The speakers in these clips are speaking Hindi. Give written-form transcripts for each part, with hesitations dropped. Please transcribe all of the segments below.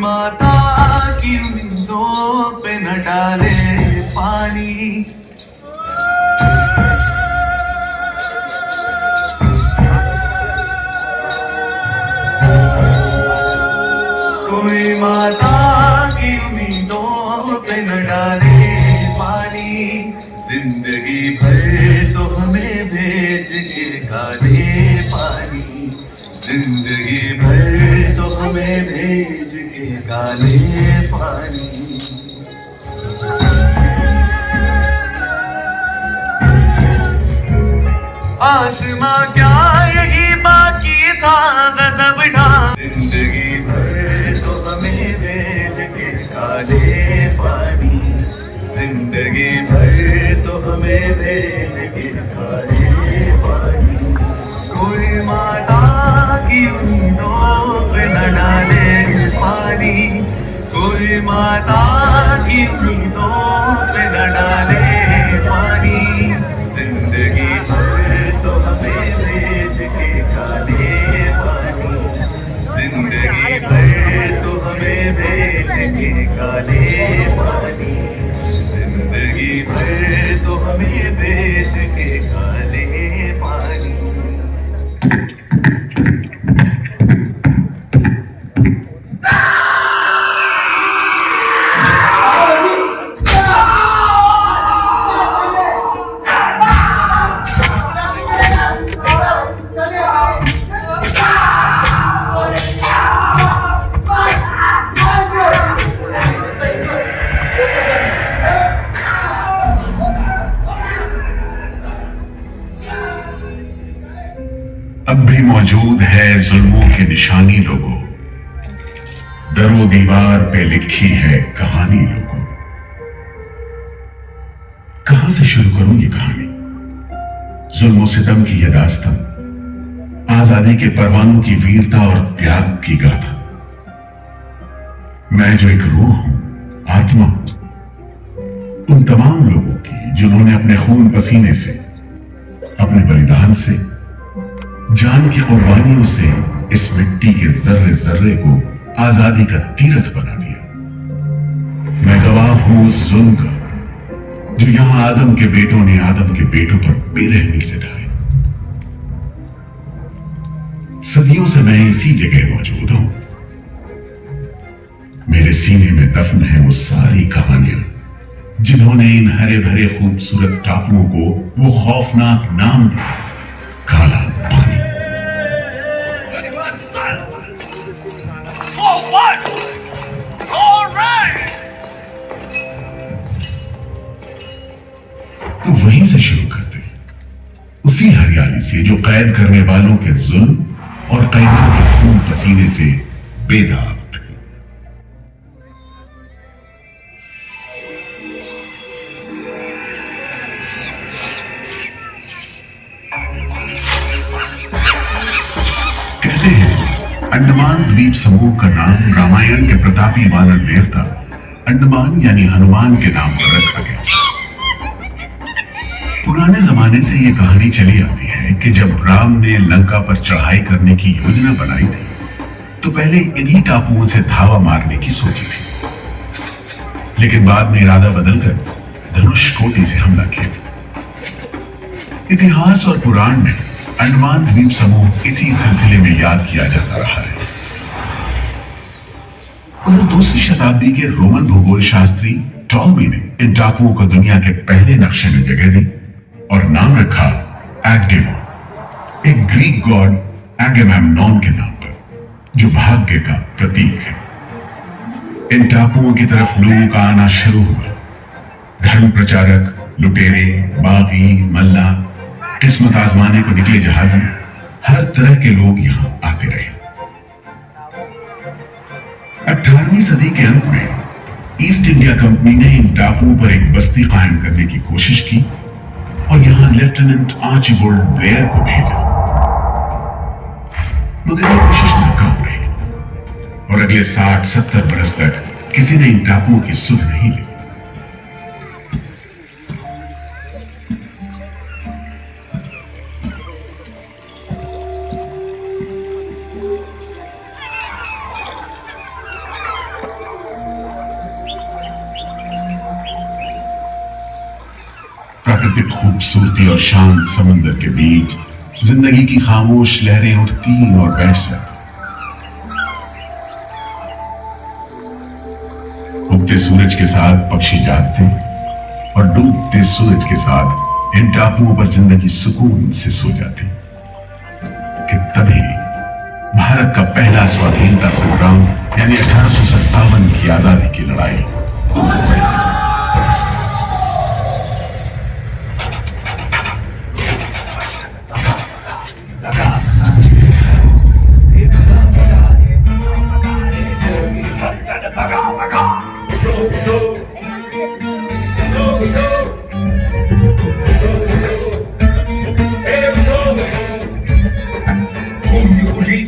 माता की उम्मीदों पे न डाले पानी। कोई माता की उम्मीदों पे न डाले पानी। जिंदगी भर तो हमें भेज के काले पानी। जिंदगी भर तो हमें भेज के काले पानी। आसमां क्या यही बाकी था गजब ढा। जिंदगी भर तो हमें भेज के काले पानी। जिंदगी भर तो हमें भेज के काले पानी। कोई माता की उम्मीदों पे न डाले पानी। कोई माता की उम्मीदों पे न डाले पानी। जिंदगी भर तो हमें भेज के काले पानी। जिंदगी भर तो हमें भेज के काले पानी। जिंदगी भर तो हमें भेज के काले पानी। अब भी मौजूद है जुल्मों की निशानी लोगों। दरो दीवार पे लिखी है कहानी लोगों। कहां से शुरू करूं ये कहानी? जुल्मों सितम की यह दास्तां, आजादी के परवानों की वीरता और त्याग की गाथा। मैं जो एक रूह हूं, आत्मा, उन तमाम लोगों की जिन्होंने अपने खून पसीने से, अपने बलिदान से, जान की कुर्बानियों से इस मिट्टी के जर्रे जर्रे को आजादी का तीरथ बना दिया। मैं गवाह हूं उस जुल्म का जो यहां आदम के बेटों ने आदम के बेटों पर बेरहमी से ढाया। सदियों से मैं इसी जगह मौजूद हूं। मेरे सीने में दफन है वो सारी कहानियां जिन्होंने इन हरे भरे खूबसूरत टापुओं को वो खौफनाक नाम दिया, काला पानी। तो वहीं से शुरू करते, उसी हरियाली से जो कैद करने वालों के जुल्म और कैदियों के खून पसीने से बेदाग थे। कहते हैं अंडमान द्वीप समूह का नाम रामायण के प्रतापी वानर देवता अंडमान यानी हनुमान के नाम पर रखा गया। पुराने जमाने से यह कहानी चली आती है कि जब राम ने लंका पर चढ़ाई करने की योजना बनाई थी तो पहले इन्हीं टापुओं से धावा मारने की सोची थी, लेकिन बाद में इरादा बदलकर धनुष कोटि से हमला किया। इतिहास और पुराण में अंडमान द्वीप समूह इसी सिलसिले में याद किया जाता रहा है। और दूसरी शताब्दी के रोमन भूगोल शास्त्री टॉलमी ने इन टापुओं को दुनिया के पहले नक्शे में जगह दी और नाम रखा एग्डेमोन, एक ग्रीक गॉड एगेमेम्नॉन के नाम पर, जो भाग्य का प्रतीक है। इन टापुओं की तरफ लोगों का आना शुरू हुआ। धर्म प्रचारक, लुटेरे, बागी, मल्ला, किस्मत आजमाने को निकले जहाजी, हर तरह के लोग यहां आते रहे। 18वीं सदी के अंत में ईस्ट इंडिया कंपनी ने इन टापुओं पर एक बस्ती कायम करने की कोशिश की और यहां लेफ्टिनेंट आर्चिबाल्ड ब्लेयर को भेजा, मगर यह कोशिश नाकाम रही और अगले 60-70 बरस तक किसी ने इन टापुओं की सुध नहीं ली। प्राकृतिक खूबसूरती और शांत समंदर के बीच जिंदगी की खामोश लहरें उठती और बैठ जाती। उगते सूरज के साथ पक्षी जागते और डूबते सूरज के साथ इन टापुओं पर जिंदगी सुकून से सो जाती। कि तभी भारत का पहला स्वाधीनता संग्राम यानी 1857 की आजादी की लड़ाई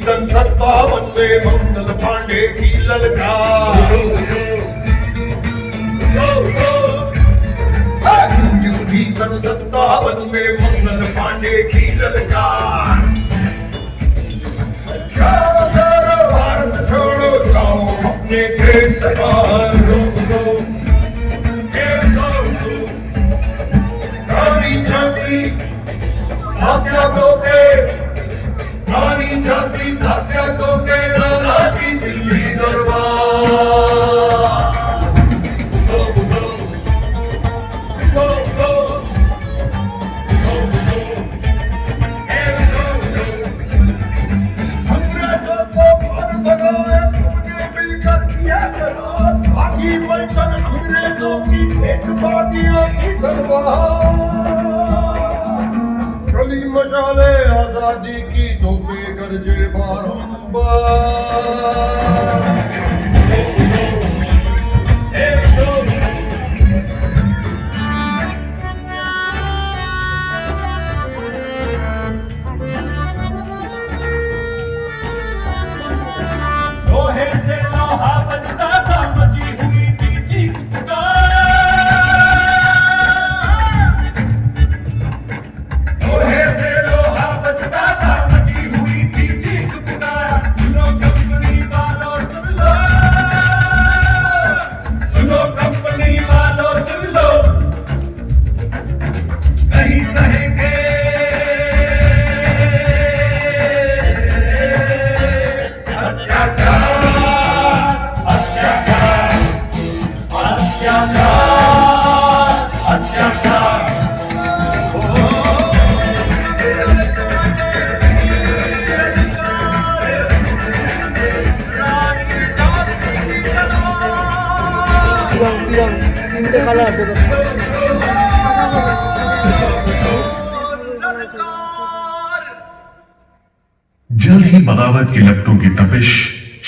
सन 57 में मंगल पांडे की ललकार, सन 57 में मंगल पांडे की ललकार। भारत छोड़ो जाओ अपने देश संभालो, रानी झांसी आज्ञा दो के, रानी झांसी आज्ञा दो के, राजी दिल्ली दरबार। अंग्रेजों की भेदभावियों की तलवार, चली मशाले आजादी की तो बेगरजे बारंबार। लोहे से लोहा बजता था, मची हुई थी चीख पुकार। लोहे से लोहा बजता था, मची हुई थी चीख पुकार। सुनो कंपनी वालों सुन लो, सुनो कंपनी वालों सुन लो, नहीं सहेंगे जल्द ही बगावत की लपटों की तपिश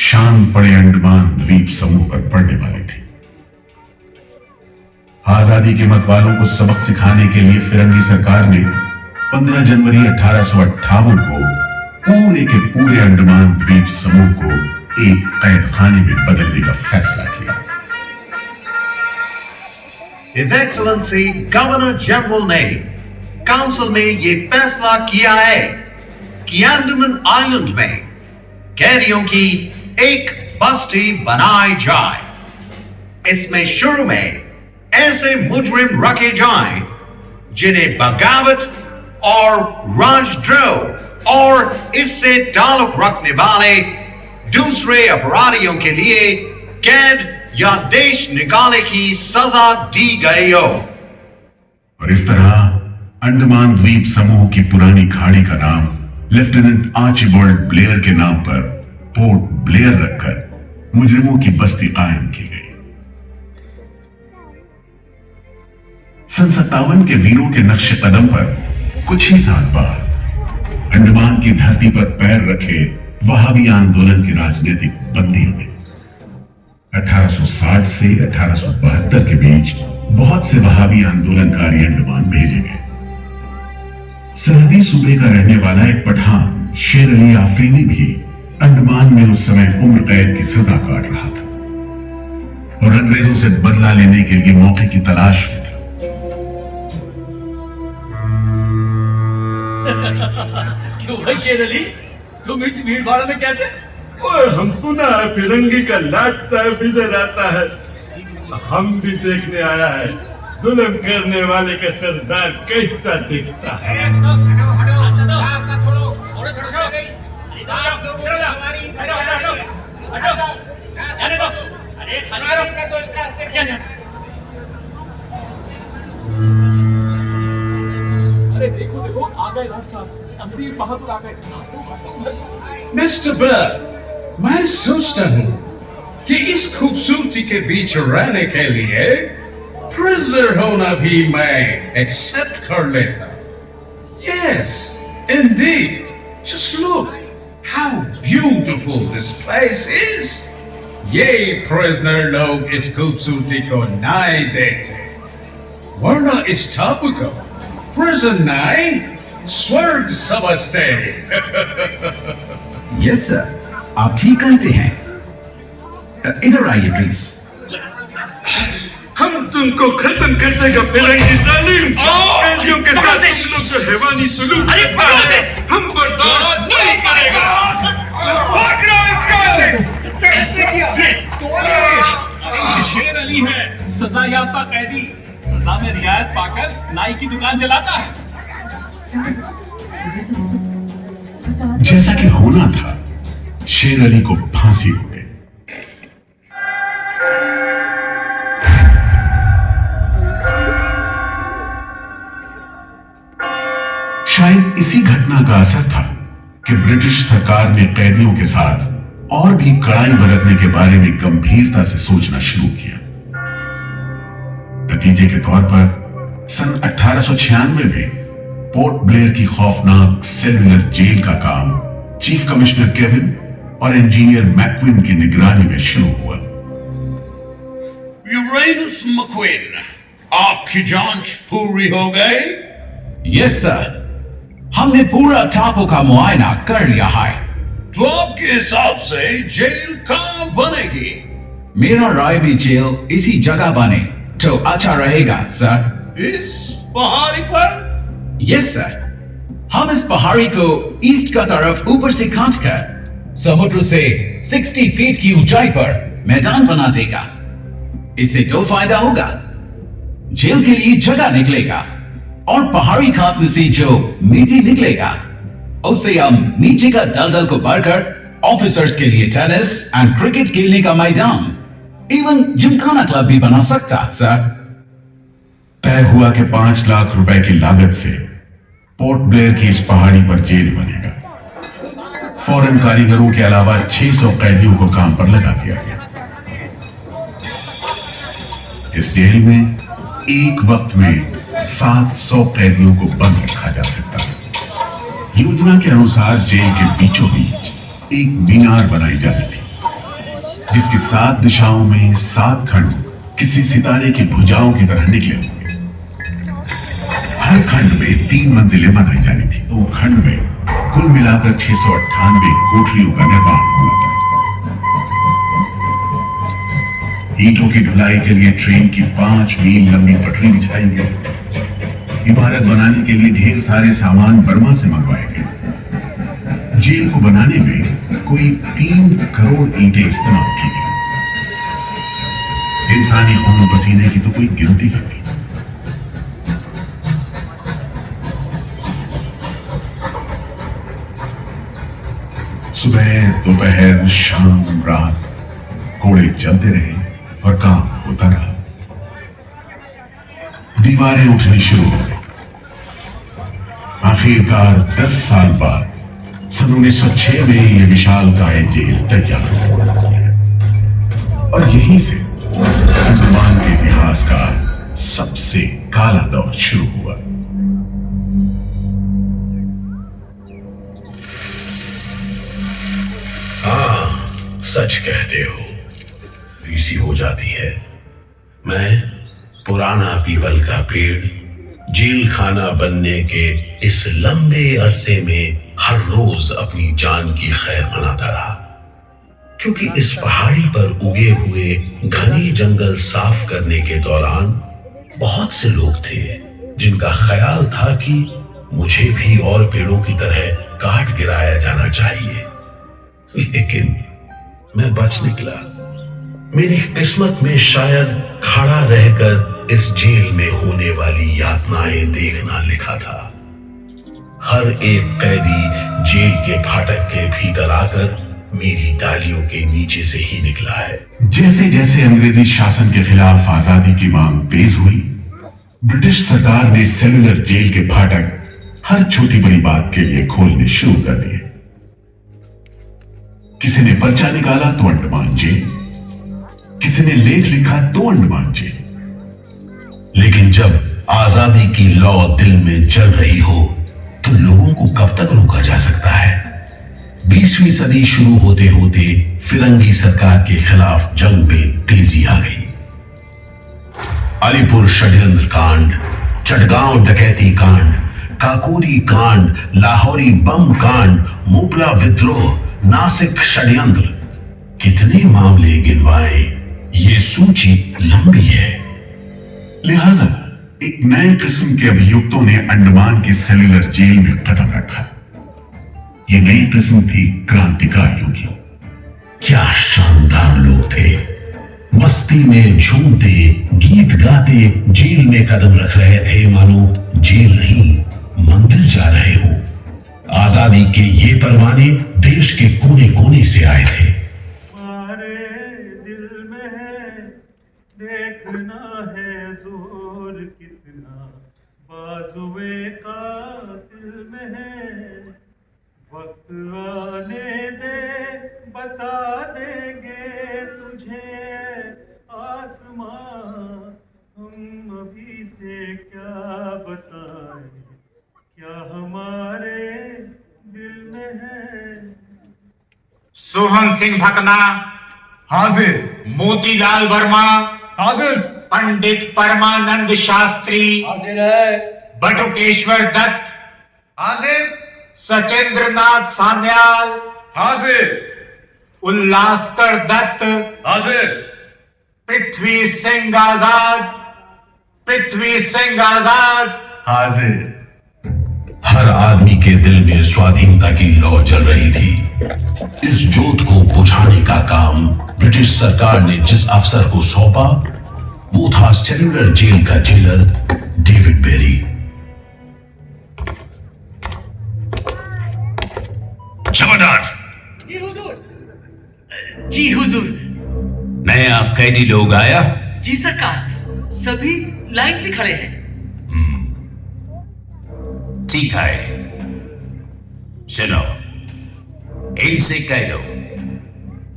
शान पड़े अंडमान द्वीप समूह पर पड़ने वाली थी। आजादी के मतवालों को सबक सिखाने के लिए फिरंगी सरकार ने 15 जनवरी 1858 को पूरे के पूरे अंडमान द्वीप समूह को एक कैद खाने में बदलने का फैसला किया। His Excellency गवर्नर जनरल ने काउंसिल में ये फैसला किया है कि अंडमान आइलैंड में कैदियों की एक बस्ती बनाई जाए। इसमें शुरू में ऐसे मुजरिम रखे जाएं जिन्हें बगावत और राजद्रोह और इससे ताल्लुक रखने वाले दूसरे अपराधियों के लिए कैद या देश निकाले की सजा दी गई हो। और इस तरह अंडमान द्वीप समूह की पुरानी खाड़ी का नाम लेफ्टिनेंट आर्चिबाल्ड ब्लेयर के नाम पर पोर्ट ब्लेयर रखकर मुजरिमों की बस्ती कायम की गई। सन 57 के वीरों के नक्शे कदम पर कुछ ही साल बाद अंडमान की धरती पर पैर रखे वहाबी आंदोलन के राजनीतिक बंदियों में 1860 से 1872 के बीच बहुत से वहाबी आंदोलनकारी अंडमान भेजे गए। सरहदी सूबे का रहने वाला एक पठान शेर अली आफरीदी भी अंडमान में उस समय उम्र कैद की सजा काट रहा था और अंग्रेजों से बदला लेने के लिए मौके की तलाश में था। क्यों भाई शेर अली, तुम इस भीड़ भाड़ में कैसे? ओए, हम सुना है फिरंगी का लाट साहब इधर आता है, हम भी देखने आया है। जुल्म करने वाले का सरदार कैसा दिखता है? अरे देखो देखो आ गए डॉक्टर साहब, अमरीश बहादुर आ गए। मिस्टर बर्ड, मैं सोचता हूँ कि इस खूबसूरती के बीच रहने के लिए प्रिजनर होना भी मैं एक्सेप्ट कर लेता। Yes, indeed. Just look how beautiful this place is. ये प्रिजनर लोग इस खूबसूरती को नहीं देखते, वरना इस टापू को प्रिजन नहीं स्वर्ग समझते। यस सर, आप ठीक कहते हैं। इधर आइए प्लीज। हम तुमको खत्म कर देगा फिरंगी जालिम। कैदियों के साथ तुम लोग जो हैवानी सुलूक करता है, हम बर्दाश्त नहीं करेगा। भाग रहा इसका से। शेर अली है सजा याफ्ता कैदी, सजा में रियायत पाकर नाई की दुकान चलाता है। जैसा कि होना था, शेर अली को फांसी हो गई। शायद इसी घटना का असर था कि ब्रिटिश सरकार ने कैदियों के साथ और भी कड़ाई बरतने के बारे में गंभीरता से सोचना शुरू किया। नतीजे के तौर पर सन 1896 में पोर्ट ब्लेयर की खौफनाक सेलुलर जेल का काम चीफ कमिश्नर केविन और इंजीनियर मैक्विन की निगरानी में शुरू हुआ। यूरेनस मक्विन, आपकी जांच पूरी हो गई? यस सर, हमने पूरा टापू का मुआयना कर लिया है। तो आपके हिसाब से जेल कहां बनेगी? मेरा राय भी जेल इसी जगह बने तो अच्छा रहेगा सर। इस पहाड़ी पर? यस सर, हम इस पहाड़ी को ईस्ट का तरफ ऊपर से काटकर समुद्र से 60 फीट की ऊंचाई पर मैदान बना देगा। इससे दो फायदा होगा, जेल के लिए जगह निकलेगा और पहाड़ी काटने से जो मिट्टी निकलेगा उससे हम नीचे का दलदल को भरकर ऑफिसर्स के लिए टेनिस एंड क्रिकेट खेलने का मैदान, इवन जिमखाना क्लब भी बना सकता सर। तय हुआ कि 5 लाख रुपए की लागत से पोर्ट ब्लेयर की इस पहाड़ी पर जेल बनेगा। फॉरेन कारीगरों के अलावा 600 कैदियों को काम पर लगा दिया गया। इस जेल में एक वक्त में 700 कैदियों को बंद रखा जा सकता है। योजना के अनुसार जेल के बीचों बीच एक मीनार बनाई जानी थी, जिसकी 7 दिशाओं में 7 खंड किसी सितारे की भुजाओं की तरह निकले होंगे। हर खंड में 3 मंजिलें बनाई जानी थी। तो खंड में कुल मिलाकर 698 कोठरियों का निर्माण होना था। ईंटों की ढुलाई के लिए ट्रेन की 5 मील लंबी पटरी बिछाई गई। इमारत बनाने के लिए ढेर सारे सामान बर्मा से मंगवाए गए। जेल को बनाने में कोई 3 करोड़ ईंटें इस्तेमाल की गई। इंसानी खून पसीने की तो कोई गिनती ही नहीं। सुबह दोपहर शाम रात कोड़े चलते रहे और काम होता रहा। दीवारें उठनी शुरू हो गई। आखिरकार 10 साल बाद सन 1906 में यह विशालकाय जेल तैयार हो। और यहीं से अंडमान के इतिहास का सबसे काला दौर शुरू हुआ। हाँ, सच कहते हो, इसी हो जाती है। मैं पुराना पीपल का पेड़ जेल खाना बनने के इस लंबे अरसे में हर रोज अपनी जान की खैर मनाता रहा, क्योंकि इस पहाड़ी पर उगे हुए घने जंगल साफ करने के दौरान बहुत से लोग थे जिनका ख्याल था कि मुझे भी और पेड़ों की तरह काट गिराया जाना चाहिए। लेकिन मैं बच निकला। मेरी किस्मत में शायद खड़ा रहकर इस जेल में होने वाली यातनाएं देखना लिखा था। हर एक कैदी जेल के फाटक के भीतर आकर मेरी डालियों के नीचे से ही निकला है। जैसे जैसे अंग्रेजी शासन के खिलाफ आजादी की मांग तेज हुई, ब्रिटिश सरकार ने सेलुलर जेल के फाटक हर छोटी बड़ी बात के लिए खोलने शुरू कर दिए। किसी ने पर्चा निकाला तो अंडमान जेल, किसी ने लेख लिखा तो अंडमान जेल। लेकिन जब आजादी की लौ दिल में जल रही हो तो लोगों को कब तक रोका जा सकता है? 20वीं सदी शुरू होते होते फिरंगी सरकार के खिलाफ जंग में तेजी आ गई। अलीपुर षड्यंत्र कांड, चटगांव डकैती कांड, काकोरी कांड, लाहौरी बम कांड, मोपला विद्रोह, नासिक षड्यंत्र, कितने मामले गिनवाएं, ये सूची लंबी है। लिहाजा एक नए किस्म के अभियुक्तों ने अंडमान की सेल्युलर जेल में कदम रखा। ये नई किस्म थी क्रांतिकारियों की। क्या शानदार लोग थे, मस्ती में झूमते, गीत गाते जेल में कदम रख रहे थे, मानो जेल नहीं मंदिर जा रहे हो। आजादी के ये परवाने देश के कोने कोने से आए थे। हमारे दिल में है, देखना है जोर कितना, बाजुए कातिल में है, वक्त आने दे बता देंगे तुझे आसमां, हम अभी से क्या बताएं, क्या हमारे दिल में है। सोहन सिंह भकना हाजिर। मोतीलाल वर्मा हाजिर। पंडित परमानंद शास्त्री हाजिर है। बटुकेश्वर दत्त हाजिर। सचेंद्र नाथ सान्याल हाजिर। उल्लासकर दत्त हाजिर। पृथ्वी सिंह आजाद, पृथ्वी सिंह आजाद हाजिर। हर आदमी के दिल में स्वाधीनता की लौ जल रही थी। इस जोत को बुझाने का काम ब्रिटिश सरकार ने जिस अफसर को सौंपा वो था सेल्युलर जेल का जेलर डेविड बेरी। जमादार। जी हुजूर। नया कैदी लोग आया? जी सरकार, सभी लाइन से खड़े हैं। ठीक है, सुनो, इनसे कह दो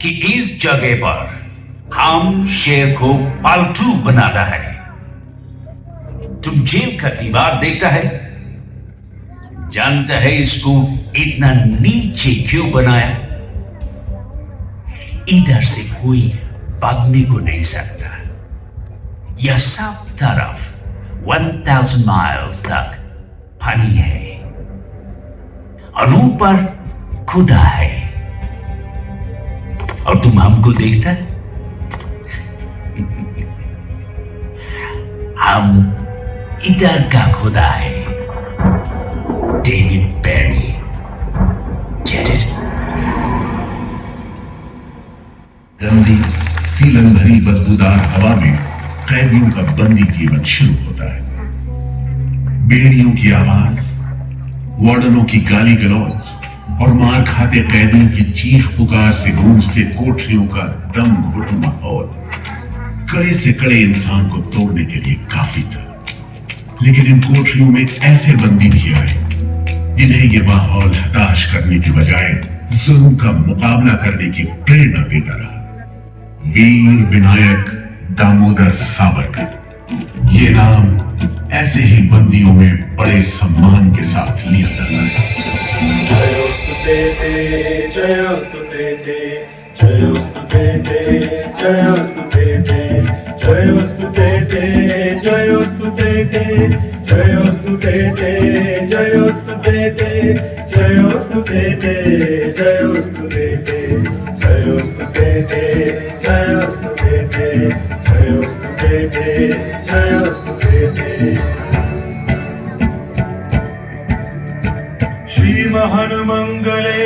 कि इस जगह पर हम शेर को पालतू बनाता है। तुम जेल का दीवार देखता है, जानता है इसको इतना नीचे क्यों बनाया? इधर से कोई भागने को नहीं सकता। यह सब तरफ 1000 माइल्स तक पानी है और ऊपर खुदा है, और तुम हमको देखता है? हम इधर का खुदा है, डेविड बेरी। Get it? गंदी सीलन भरी बदबूदार हवा में कैदियों का बंदी जीवन शुरू होता है। बेड़ियों की आवाज, वार्डनों की गाली गलौज और मार खाते कैदियों की चीख पुकार से गूंजते कोठरियों का दम घुट माहौल कड़े से कड़े इंसान को तोड़ने के लिए काफी था। लेकिन इन कोठरियों में ऐसे बंदी भी आए जिन्हें यह माहौल हताश करने की बजाय जुल्म का मुकाबला करने की प्रेरणा देता रहा। वीर विनायक दामोदर सावरकर, ये नाम ऐसे ही बंदियों में बड़े सम्मान के साथ लिया जाता है। जयोस्तुते जयोस्तुते जयोस्तुते जयोस्तुते जयोस्तुते जयोस्तुते जयोस्तुते जयोस्तुते जयोस्तुते जयोस्तुते जयोस्तुते जयोस्तुते जयोस्तुते जयोस्तुते। श्री महानमंगले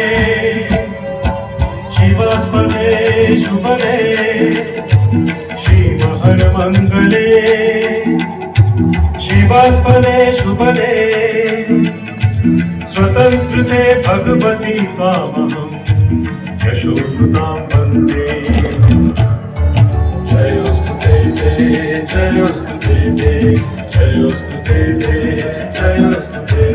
शिवस्पदे शुभदे श्री मोहन मंगले शिवास्पदे शुभदे स्वतंत्रते भगवती तामहं यशोधृतां वन्दे जयोस्तु ते जयोस्तु ते जयोस्तु ते जयोस्तु ते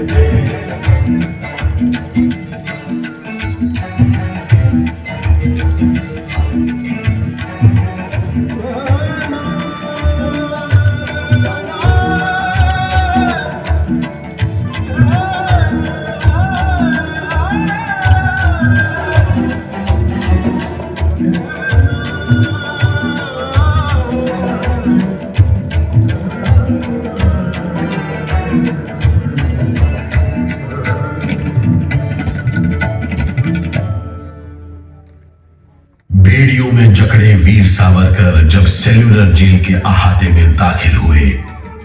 बेड़ियों में जकड़े वीर सावरकर जब सेल्यूलर जेल के अहाते में दाखिल हुए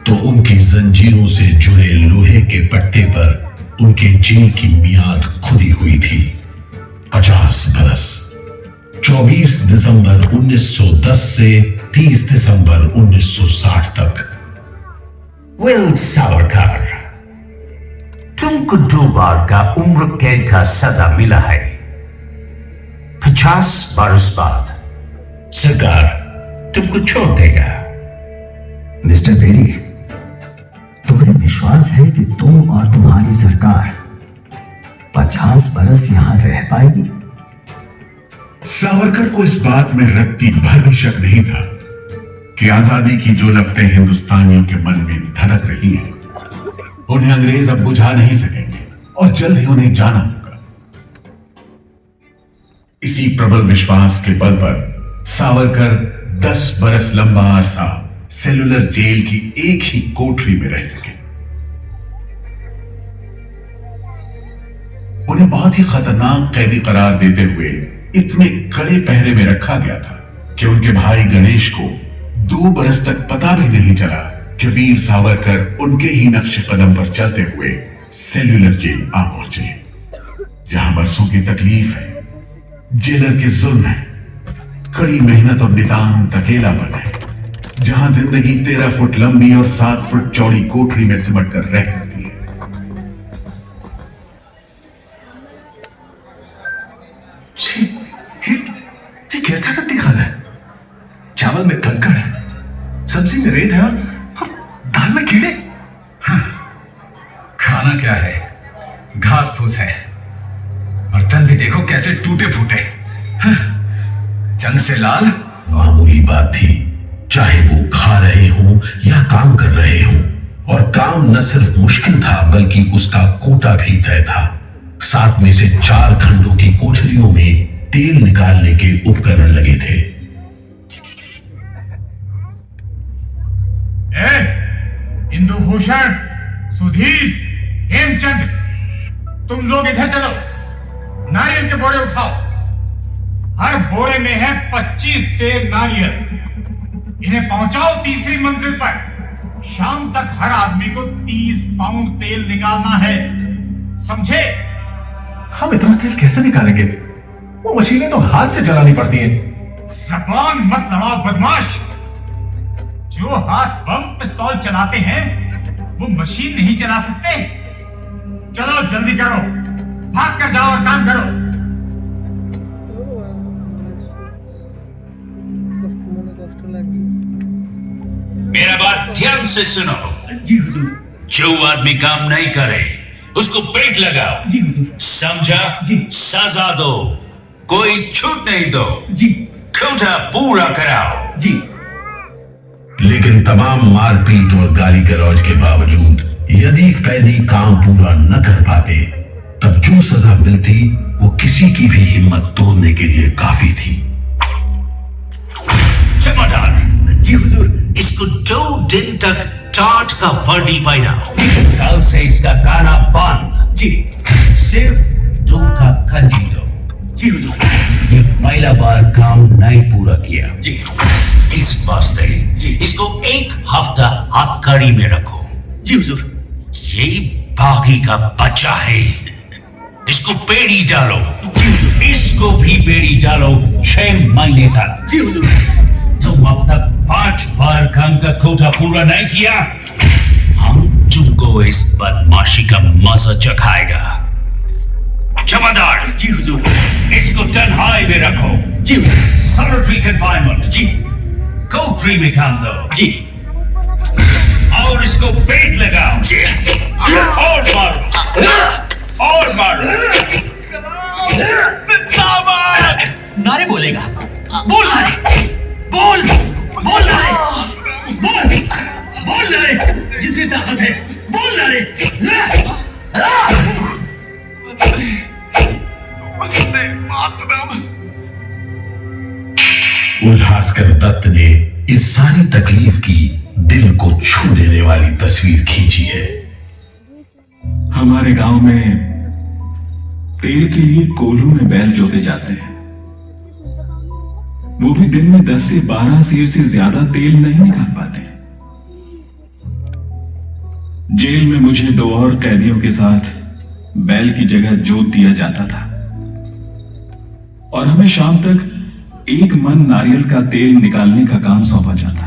तो उनकी जंजीरों से जुड़े लोहे के पट्टे पर उनके जेल की मियाद खुदी हुई थी 50 बरस। 24 दिसंबर 1910 से 30 दिसंबर 1960 तक। वेल सावरकर, तुमको 2 बार का उम्र कैद का सजा मिला है। 50 बरस बाद सरकार तुमको छोड़ देगा। मिस्टर बेरी, तुम्हें विश्वास है कि तुम और तुम्हारी सरकार 50 बरस यहां रह पाएगी? सावरकर को इस बात में रत्ती भर भी शक नहीं था कि आजादी की जो लपटें हिंदुस्तानियों के मन में धड़क रही हैं, उन्हें अंग्रेज अब बुझा नहीं सकेंगे और जल्द ही उन्हें जाना होगा। इसी प्रबल विश्वास के बल पर सावरकर 10 बरस लंबा अरसा सेल्यूलर जेल की एक ही कोठरी में रह सके। उन्हें बहुत ही खतरनाक कैदी करार देते हुए इतने कड़े पहरे में रखा गया था कि उनके भाई गणेश को 2 बरस तक पता भी नहीं चला कि वीर सावरकर उनके ही नक्शे कदम पर चलते हुए सेल्यूलर जेल आ पहुंचे, जहां बरसों की तकलीफ है, जेलर के जुल्म है, कड़ी मेहनत और नितांत अकेलापन है, जहां जिंदगी 13 फुट लंबी और 7 फुट चौड़ी कोठरी में सिमट कर रह करती है। ये कैसा रद्दी खाना है? चावल में कंकड़ है, सब्जी में रेत है और दाल में कीड़े। खाना क्या है? घास फूस है। बर्तन भी देखो कैसे टूटे फूटे, जंग से लाल। मामूली बात थी, चाहे वो खा रहे हों या काम कर रहे हों, और काम न सिर्फ मुश्किल था बल्कि उसका कोटा भी तय था। 7 में से 4 खंडों की कोठरियों में तेल निकालने के उपकरण लगे थे। इंदुभूषण, सुधीर, हेमचंद, तुम लोग इधर चलो। नारियल के बोरे उठाओ। हर बोरे में है 25 सेब नारियल। इन्हें पहुंचाओ तीसरी मंजिल पर। शाम तक हर आदमी को 30 पाउंड तेल निकालना है, समझे? हम इतना तेल कैसे निकालेंगे? वो मशीनें तो हाथ से चलानी पड़ती हैं। जबान मत लड़ाओ बदमाश। जो हाथ बम पिस्तौल चलाते हैं वो मशीन नहीं चला सकते। चलो जल्दी करो, भाग कर जाओ और काम करो। मेरा बात ध्यान से सुनो। जी हुजूर। जो आदमी काम नहीं करे उसको पेट लगाओ। जी हुजूर। समझा? जी। सजा दो, कोई छूट नहीं दो। जी। कोटा पूरा कराओ। जी। लेकिन तमाम मारपीट और गाली गलौज के बावजूद यदि कैदी काम पूरा न कर पाते तब जो सजा मिलती वो किसी की भी हिम्मत तोड़ने के लिए काफी थी। जमादार। जी हुजूर। इसको 2 दिन तक टाट का वर्दी पहनाओ। कल से इसका गाना बंद। जी। सिर्फ 2 का खंजी दो। जी हुजूर। ये पहला बार काम नहीं पूरा किया। जी। इस वास्ते इसको 1 हफ्ता हथकड़ी में रखो। जी हुजूर। ये बागी का बच्चा है, इसको बेड़ी डालो। इसको भी बेड़ी डालो 6 महीने तक। जी हुजूर। तुम अब तक 5 बार काम का कोटा पूरा नहीं किया, हम तुमको इस बदमाशी का मजा चखाएगा। जमादार जी हुजूर, इसको तन्हाई में रखो जी, सॉलिटरी कन्फाइनमेंट जी, कोठरी में काम दो जी, और इसको पेट लगाओ जी, और मारो नारे बोलेगा, बोल नारे, बोल नारे, बोल नारे, जितनी ताकत है बोल नारे। उल्हासकर दत्त ने इस सारी तकलीफ की दिल को छू देने वाली तस्वीर खींची है। हमारे गांव में तेल के लिए कोल्हू में बैल जोते जाते हैं, वो भी दिन में 10 से 12 सेर से ज्यादा तेल नहीं निकाल पाते। जेल में मुझे 2 और कैदियों के साथ बैल की जगह जोत दिया जाता था और हमें शाम तक 1 मन नारियल का तेल निकालने का काम सौंपा जाता।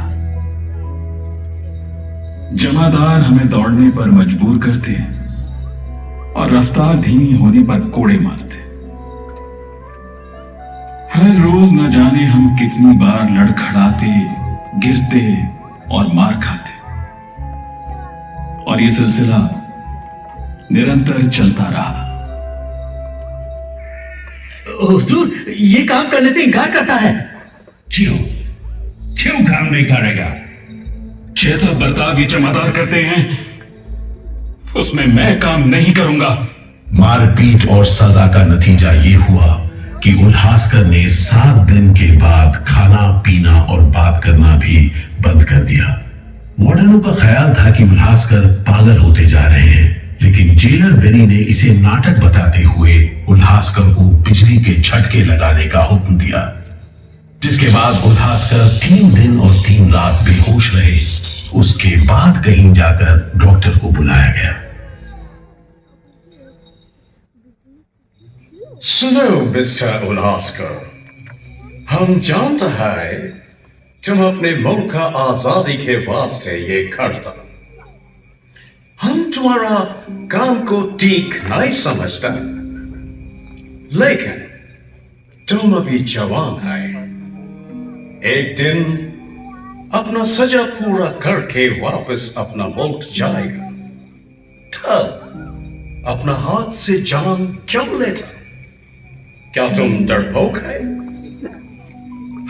जमादार हमें दौड़ने पर मजबूर करते और रफ्तार धीमी होने पर कोड़े मारते। हर रोज न जाने हम कितनी बार लड़खड़ाते, गिरते और मार खाते, और ये सिलसिला निरंतर चलता रहा। हुजूर, ये काम करने से इनकार करता है। क्यों काम नहीं करेगा? जैसा बर्ताव ये जमादार करते हैं उसमें मैं काम नहीं करूंगा। मारपीट और सजा का नतीजा ये हुआ कि उल्हासकर ने 7 दिन के बाद खाना पीना और बात करना भी बंद कर दिया। वार्डनों का ख्याल था कि उल्हासकर पागल होते जा रहे हैं, लेकिन जेलर बेरी ने इसे नाटक बताते हुए उल्हासकर को बिजली के झटके लगाने का हुक्म दिया, जिसके बाद उल्हासकर 3 दिन और 3 रात बेहोश रहे। उसके बाद कहीं जाकर डॉक्टर को बुलाया गया। सुनो मिस्टर उल्हासकर, हम जानते हैं तुम अपने मुल्क का आजादी के वास्ते ये करता। हम तुम्हारा काम को ठीक नहीं समझता, लेकिन तुम अभी जवान है। एक दिन अपना सजा पूरा करके वापस अपना मुल्क जाएगा, तब अपना हाथ से जान क्यों लेता? क्या तुम डरपोक है?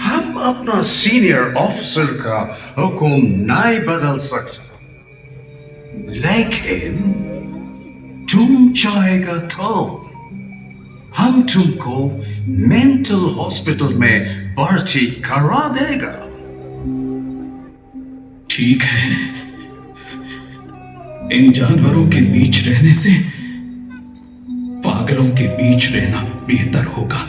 हम अपना सीनियर ऑफिसर का हुक्म नहीं बदल सकते, लेकिन तुम चाहेगा तो हम तुमको मेंटल हॉस्पिटल में भर्ती करा देगा। ठीक है, इन जानवरों के बीच रहने से पागलों के बीच रहना बेहतर होगा।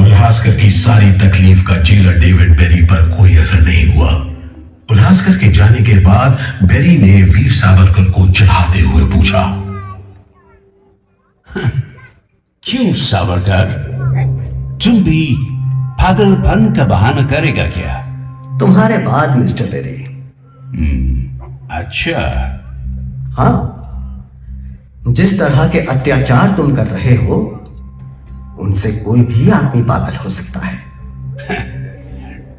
उल्हासकर की सारी तकलीफ का जेलर डेविड बेरी पर कोई असर नहीं हुआ। उल्हासकर के जाने के बाद बेरी ने वीर सावरकर को चिढ़ाते हुए पूछा, क्यों सावरकर, तुम भी पागलपन का बहाना करेगा क्या? तुम्हारे बाद मिस्टर बेरी। अच्छा। हाँ, जिस तरह के अत्याचार तुम कर रहे हो उनसे कोई भी आदमी पागल हो सकता है।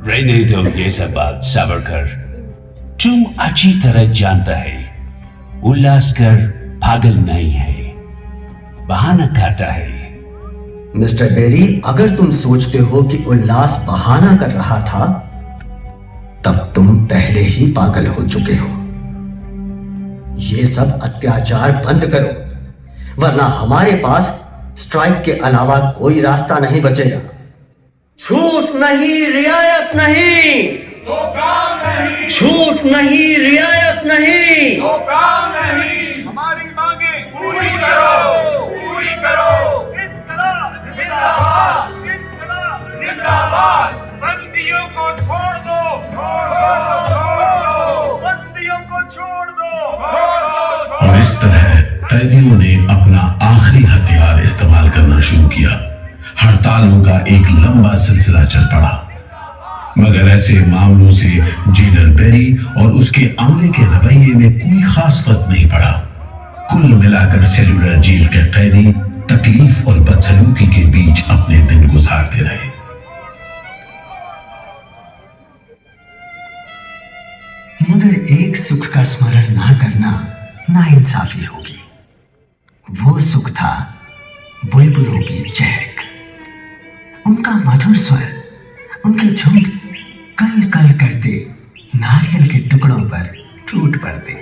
रहने दो ये सब बात सावरकर, तुम अच्छी तरह जानता है उल्हासकर पागल नहीं है, बहाना करता है। मिस्टर बेरी, अगर तुम सोचते हो कि उल्लास बहाना कर रहा था, तब तुम पहले ही पागल हो चुके हो। ये सब अत्याचार बंद करो, वरना हमारे पास स्ट्राइक के अलावा कोई रास्ता नहीं बचेगा। छूट नहीं, रियायत नहीं, तो काम नहीं, छूट नहीं, रियायत नहीं, तो काम नहीं, हमारी मांगे पूरी करो, पूरी करो। इन्कलाब जिंदाबाद, इन्कलाब जिंदाबाद। बंदियों को छोड़ दो, छोड़ दो, बंदियों को छोड़ दो। और इस तरह कैदियों ने अपना आखिरी हथियार इस्तेमाल करना शुरू किया। हड़तालों का एक लंबा सिलसिला चल पड़ा। मगर ऐसे मामलों से जेलर बेरी और उसके अमले के रवैये में कोई खास फर्क नहीं पड़ा। कुल मिलाकर सेलुलर जेल के कैदी तकलीफ और बदसलूकी के बीच अपने दिन गुजारते रहे। मगर एक सुख का स्मरण ना करना नाइंसाफी होगी। वो सुख था बुलबुलों की चहक, उनका मधुर स्वर, उनके झुंड कल कल करते नारियल के टुकड़ों पर टूट पड़ते।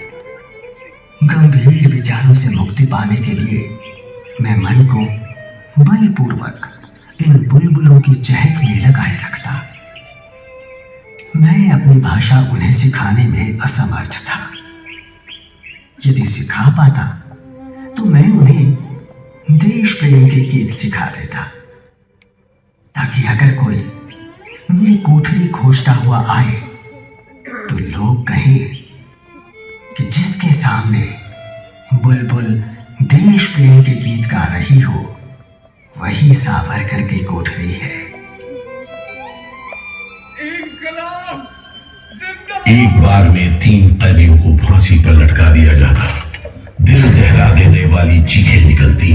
गंभीर विचारों से मुक्ति पाने के लिए मैं मन को बलपूर्वक इन बुलबुलों की चहक में लगाए रखता। मैं अपनी भाषा उन्हें सिखाने में असमर्थ था। यदि सिखा पाता तो मैं उन्हें देश प्रेम के गीत सिखा देता, ताकि अगर कोई मेरी कोठरी खोजता हुआ आए तो लोग कहें कि जिसके सामने बुलबुल देश प्रेम के गीत गा रही हो वही सावरकर की कोठरी है। एक बार में 3 कैदियों को फांसी पर लटका दिया जाता। दिल दहला देने वाली चीखें निकलती,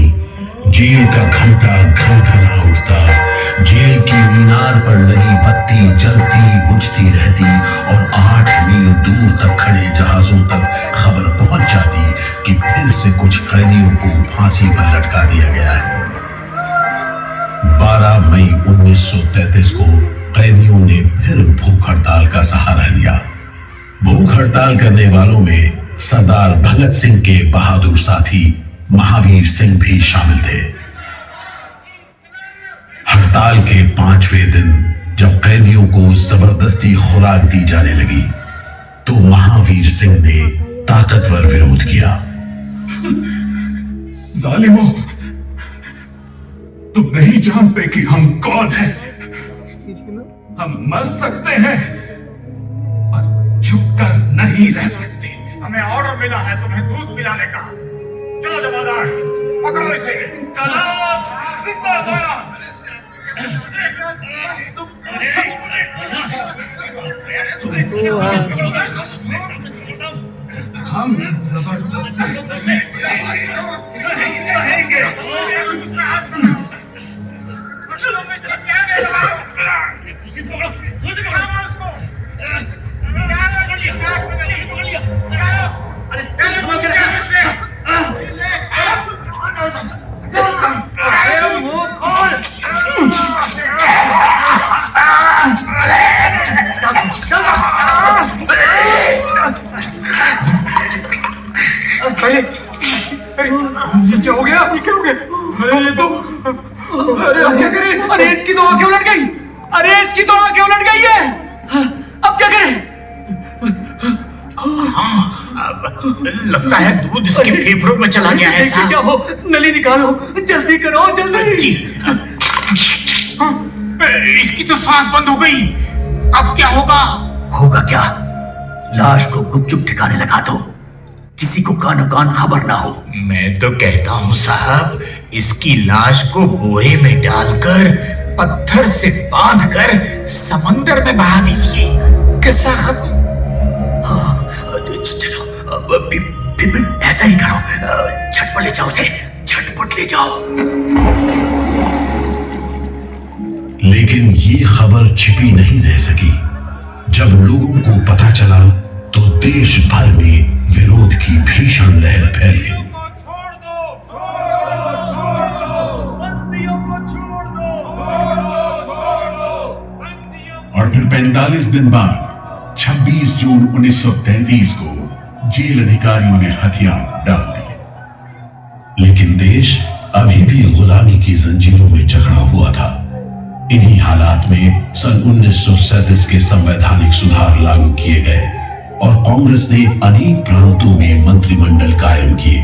जेल का घंटा घनघना उठता, जेल की मीनार पर लगी बत्ती जलती बुझती रहती और 8 मील दूर तक खड़े जहाजों तक खबर पहुंच जाती कि फिर से कुछ कैदियों को फांसी पर लटका दिया गया है। 12 मई 1933 को कैदियों ने फिर भूख हड़ताल का सहारा लिया। भूख हड़ताल करने वालों में सरदार भगत सिंह के बहादुर साथी महावीर सिंह भी शामिल थे। हड़ताल के 5वें दिन जब कैदियों को जबरदस्ती खुराक दी जाने लगी तो महावीर सिंह ने ताकतवर विरोध किया। जालिमों, तुम नहीं जानते कि हम कौन हैं। हम मर सकते हैं पर छुपकर नहीं रह सकते। हमें ऑर्डर मिला है तुम्हें दूध पिलाने का। चलो जमादार, पकड़ो इसे। चलो जिंदाबाद। हम जबरदस्ती नहीं सहेंगे। चलो मैं से प्यारे ये क्या हो गया? ये क्या हो गया? अरे ये तो अरे अब क्या करें? अरे इसकी तो आंखें उलट गई। अरे इसकी तो आंखें उलट गई है। अब क्या करें? लगता है दूध इसके फेफड़ों में चला गया है साहब। क्या हो? नली निकालो, जल्दी करो, जल्दी। जी। इसकी तो सांस बंद हो गई। अब क्या होगा? होगा क्या? लाश को गुपचुप ठिकाने लगा दो, किसी को कानो कान खबर ना हो। मैं तो कहता हूँ साहब, इसकी लाश को बोरे में डालकर पत्थर से बांधकर समंदर में बहा दीजिए। कैसा? चलो ऐसा ही करो, झटपट ले जाओ उसे, झटपट ले जाओ। लेकिन ये खबर छिपी नहीं रह सकी। जब लोगों को पता चला तो देश भर में विरोध की भीषण लहर फैल गई। और फिर 45 दिन बाद 26 जून 1933 को जेल अधिकारियों ने हथियार डाल दिए। लेकिन देश अभी भी गुलामी की जंजीरों में जकड़ा हुआ था। इन्हीं हालात में सन 1937 के संवैधानिक सुधार लागू किए गए और कांग्रेस ने अनेक प्रांतों में मंत्रिमंडल कायम किए।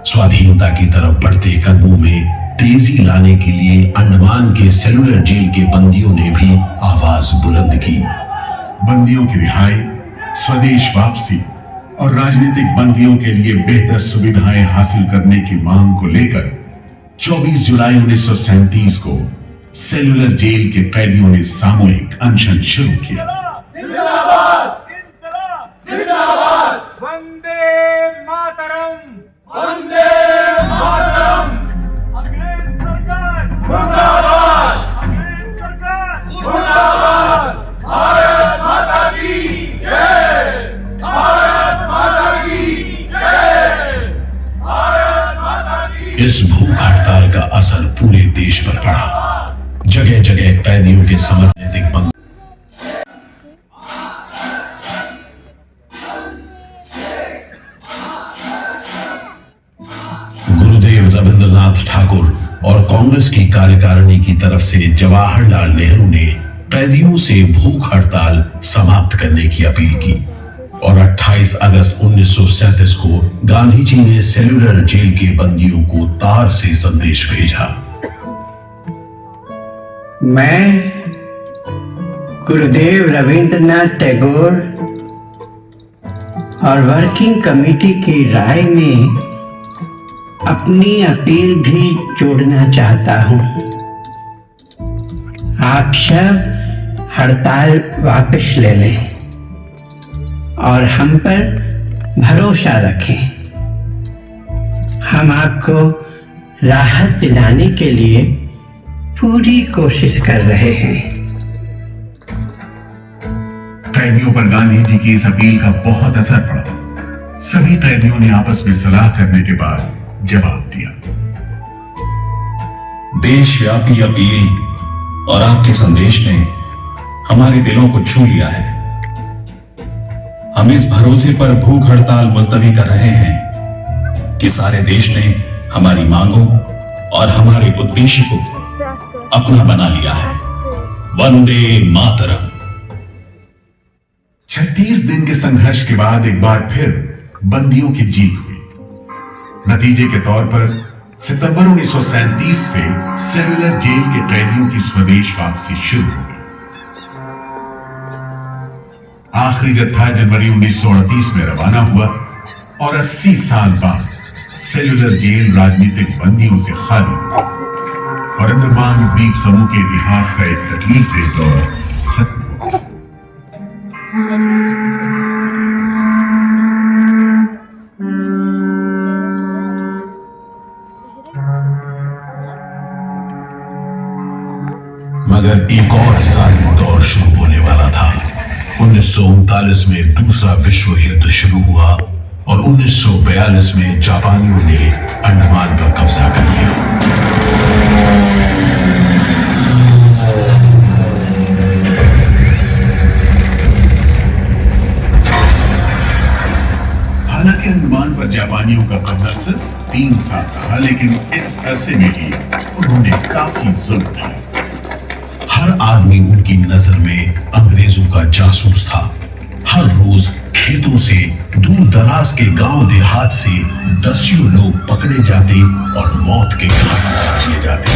स्वाधीनता की तरफ बढ़ते कदमों में तेजी लाने के लिए अंडमान के सेलुलर जेल के बंदियों ने भी आवाज बुलंद की। बंदियों की रिहाई, स्वदेश वापसी और राजनीतिक बंदियों के लिए बेहतर सुविधाएं हासिल करने की मांग को लेकर 24 जुलाई 1937 को सेल्यूलर जेल के कैदियों ने सामूहिक अनशन शुरू किया। वंदे मातरम, वंदे मातरम। अंग्रेज सरकार मुर्दाबाद, अंग्रेज सरकार मुर्दाबाद। भारत माता की जय, भारत माता की जय, भारत माता की। इस भूख हड़ताल का असर पूरे देश पर पड़ा। जगह जगह कैदियों के समर्थक पंख गुरुदेव रविंद्रनाथ ठाकुर और कांग्रेस की कार्यकारिणी की तरफ से जवाहरलाल नेहरू ने कैदियों से भूख हड़ताल समाप्त करने की अपील की और 28 अगस्त 1937 को गांधी जी ने सेल्यूलर जेल के बंदियों को तार से संदेश भेजा। मैं गुरुदेव रविंद्रनाथ टैगोर और वर्किंग कमेटी की राय में अपनी अपील भी जोड़ना चाहता हूं। आप सब हड़ताल वापस ले लें और हम पर भरोसा रखें। हम आपको राहत दिलाने के लिए पूरी कोशिश कर रहे हैं। कैदियों पर गांधी जी की इस अपील का बहुत असर पड़ा। सभी कैदियों ने आपस में सलाह करने के बाद जवाब दिया। देशव्यापी अपील और आपके संदेश ने हमारे दिलों को छू लिया है। हम इस भरोसे पर भूख हड़ताल मुलतवी कर रहे हैं कि सारे देश ने हमारी मांगों और हमारे उद्देश्य को अपना बना लिया है। वंदे मातरम। 36 दिन के संघर्ष के बाद एक बार फिर बंदियों की जीत हुई। नतीजे के तौर पर सितंबर 1937 से सेल्यूलर जेल के कैदियों की स्वदेश वापसी शुरू हो गई। आखिरी जत्था जनवरी 1938 में रवाना हुआ और 80 साल बाद सेल्यूलर जेल राजनीतिक बंदियों से खाली हुआ और अंडमान द्वीप समूह के इतिहास का एक तकलीफदेह दौर खत्म हो गया। मगर एक और जालिम दौर शुरू होने वाला था। 1939 में दूसरा विश्व युद्ध शुरू हुआ और 1942 में जापानियों ने अंडमान पर कब्जा कर लिया। हालांकि अंडमान पर जापानियों का कब्जा सिर्फ 3 साल रहा, लेकिन इस अरसे में ही उन्होंने काफी जुल्म किया। हर आदमी उनकी नजर में अंग्रेजों का जासूस था। हर रोज खेतों से, दूर दराज के गांव देहात से दसियों लोग पकड़े जाते और मौत के घाट उतार दिए जाते।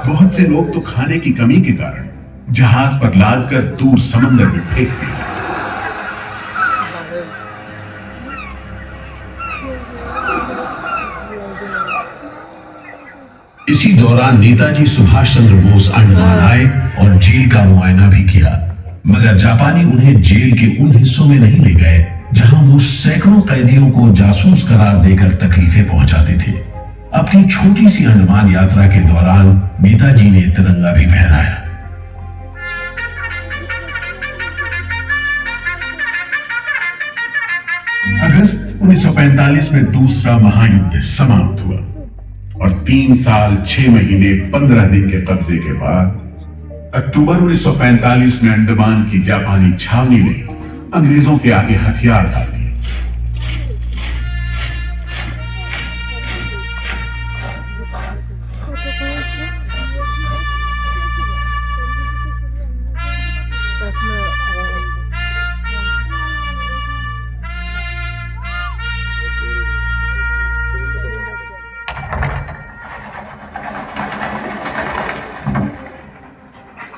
बहुत से लोग तो खाने की कमी के कारण जहाज पर लादकर दूर समंदर में फेंक दिए। इसी दौरान नेताजी सुभाष चंद्र बोस अंडमान आए और जेल का मुआयना भी किया, मगर जापानी उन्हें जेल के उन हिस्सों में नहीं ले गए जहां वो सैकड़ों कैदियों को जासूस करार देकर तकलीफें पहुंचाते थे। अपनी छोटी सी अंडमान यात्रा के दौरान नेताजी ने तिरंगा भी फहराया। अगस्त 1945 में दूसरा महायुद्ध समाप्त हुआ और 3 साल 6 महीने 15 दिन के कब्जे के बाद अक्टूबर 1945 में अंडमान की जापानी छावनी ने अंग्रेजों के आगे हथियार डाल दिए।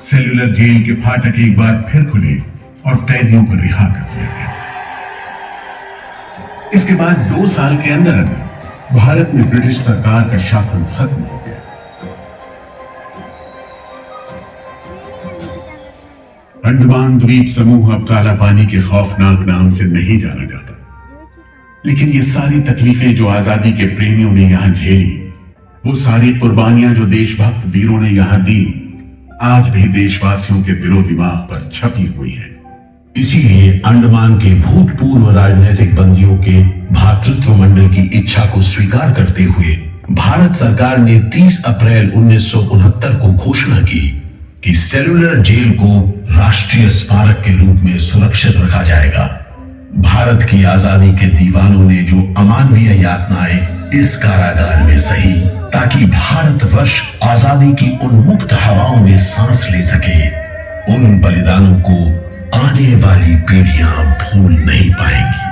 सेल्यूलर जेल के फाटक एक बार फिर खुले और कैदियों को रिहा कर दिया गया। इसके बाद 2 साल के अंदर अंदर भारत में ब्रिटिश सरकार का शासन खत्म हो गया। अंडमान द्वीप समूह अब काला पानी के खौफनाक नाम से नहीं जाना जाता, लेकिन ये सारी तकलीफें जो आजादी के प्रेमियों ने यहां झेली, वो सारी कुर्बानियां जो देशभक्त वीरों ने यहां दी, आज भी देशवासियों के दिलो दिमाग पर छपी हुई है। इसीलिए अंडमान के भूतपूर्व राजनीतिक बंदियों के भातृत्व मंडल की इच्छा को स्वीकार करते हुए भारत सरकार ने 30 अप्रैल 1969 को घोषणा की कि सेलुलर जेल को राष्ट्रीय स्मारक के रूप में सुरक्षित रखा जाएगा। भारत की आजादी के दीवानों ने जो अमानवीय यातनाएं इस कारागार में सही, ताकि भारतवर्ष आजादी की उन्मुक्त हवाओं में सांस ले सके, उन बलिदानों को आने वाली पीढ़ियां भूल नहीं पाएंगी।